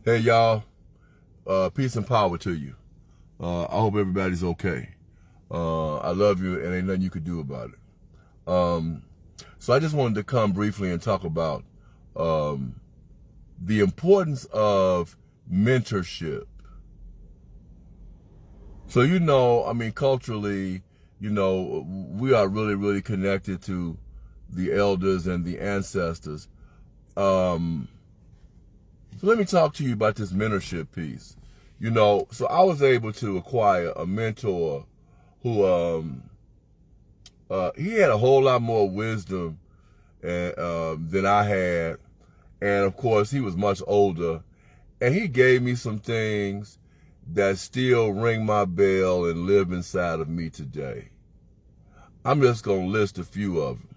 Hey y'all, peace and power to you. I hope everybody's okay. I love you and ain't nothing you could do about it. So I just wanted to come briefly and talk about the importance of mentorship. So culturally, we are really, really connected to the elders and the ancestors. So let me talk to you about this mentorship piece. So I was able to acquire a mentor who he had a whole lot more wisdom than I had, and of course he was much older, and he gave me some things that still ring my bell and live inside of me today. I'm just gonna list a few of them.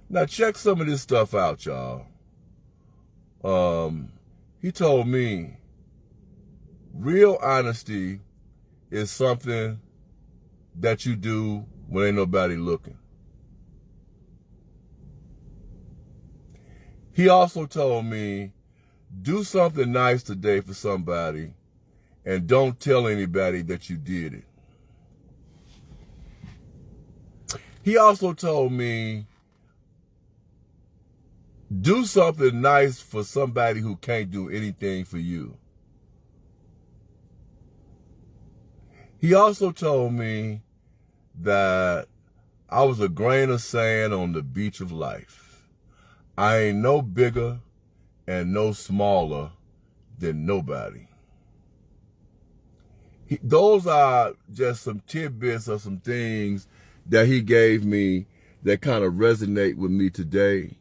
Now check some of this stuff out, y'all. He told me real honesty is something that you do when ain't nobody looking. He also told me, do something nice today for somebody and don't tell anybody that you did it. He also told me, do something nice for somebody who can't do anything for you. He also told me that I was a grain of sand on the beach of life. I ain't no bigger and no smaller than nobody. Those are just some tidbits of some things that he gave me that kind of resonate with me today.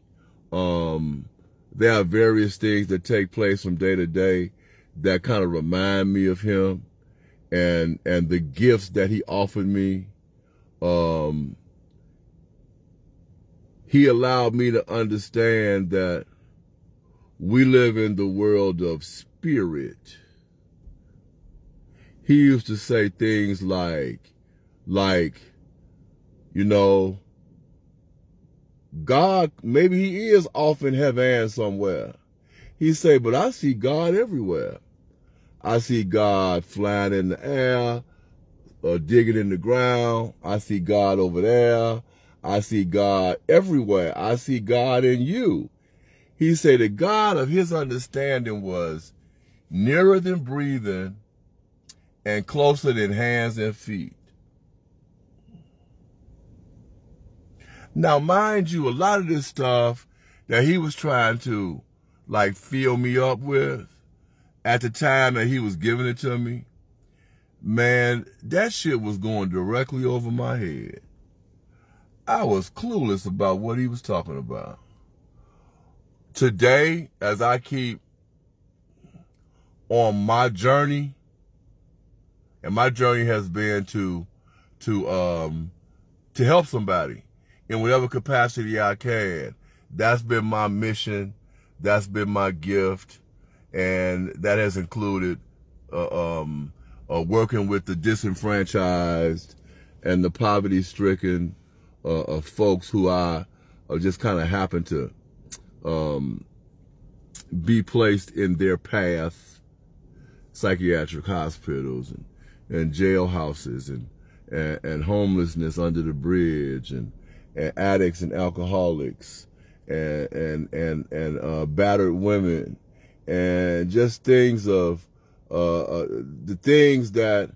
There are various things that take place from day to day that kind of remind me of him and the gifts that he offered me. He allowed me to understand that we live in the world of spirit. He used to say things like, God, maybe he is off in heaven somewhere. He said, but I see God everywhere. I see God flying in the air, digging in the ground. I see God over there. I see God everywhere. I see God in you. He said the God of his understanding was nearer than breathing and closer than hands and feet. Now, mind you, a lot of this stuff that he was trying to fill me up with at the time that he was giving it to me, man, that shit was going directly over my head. I was clueless about what he was talking about. Today, as I keep on my journey, and my journey has been to help somebody in whatever capacity I can. That's been my mission. That's been my gift. And that has included working with the disenfranchised and the poverty-stricken folks who I just kind of happen to be placed in their path, psychiatric hospitals and jailhouses and homelessness under the bridge and addicts and alcoholics and battered women and just things of the things that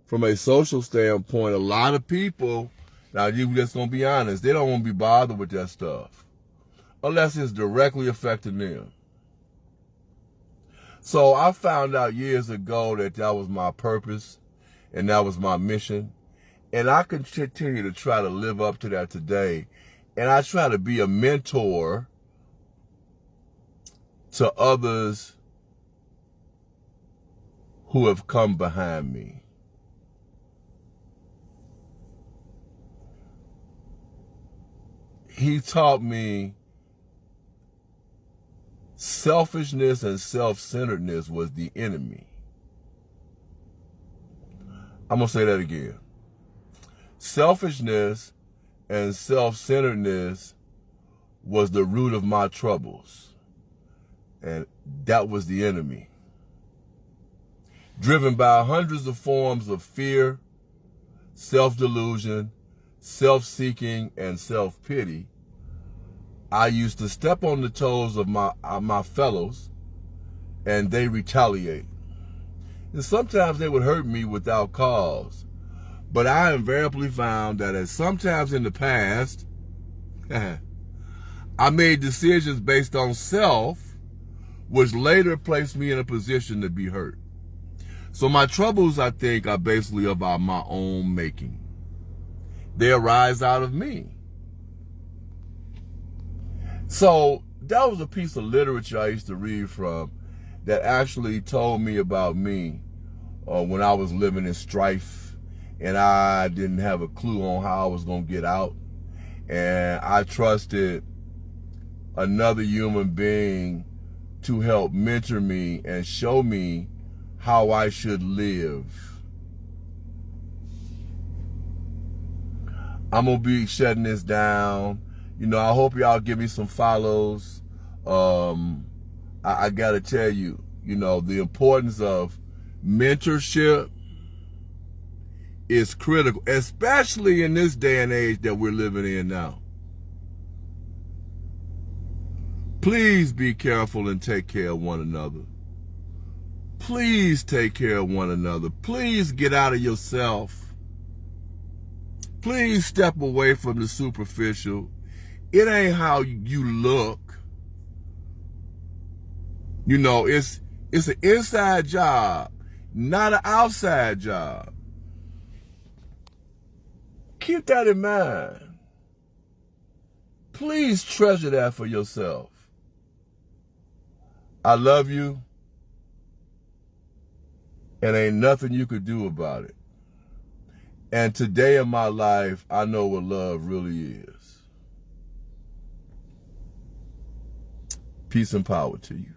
from a social standpoint, a lot of people, now you just gonna be honest, they don't want to be bothered with that stuff unless it's directly affecting them. So I found out years ago that was my purpose and that was my mission. And I continue to try to live up to that today. And I try to be a mentor to others who have come behind me. He taught me selfishness and self-centeredness was the enemy. I'm going to say that again. Selfishness and self-centeredness was the root of my troubles. And that was the enemy. driven by hundreds of forms of fear, self-delusion, self-seeking, and self-pity, I used to step on the toes of my fellows, and they retaliate. And sometimes they would hurt me without cause. But I invariably found that as sometimes in the past, I made decisions based on self, which later placed me in a position to be hurt. So my troubles, I think, are basically about my own making. They arise out of me. So that was a piece of literature I used to read from that actually told me about me when I was living in strife and I didn't have a clue on how I was going to get out. And I trusted another human being to help mentor me and show me how I should live. I'm going to be shutting this down. You know, I hope y'all give me some follows. I got to tell you, you know, the importance of mentorship is critical, especially in this day and age that we're living in now. Please be careful and take care of one another. Please take care of one another. Please get out of yourself. Please step away from the superficial. It ain't how you look. You know, it's an inside job, not an outside job. Keep that in mind. Please treasure that for yourself. I love you, and ain't nothing you could do about it. And today in my life, I know what love really is. Peace and power to you.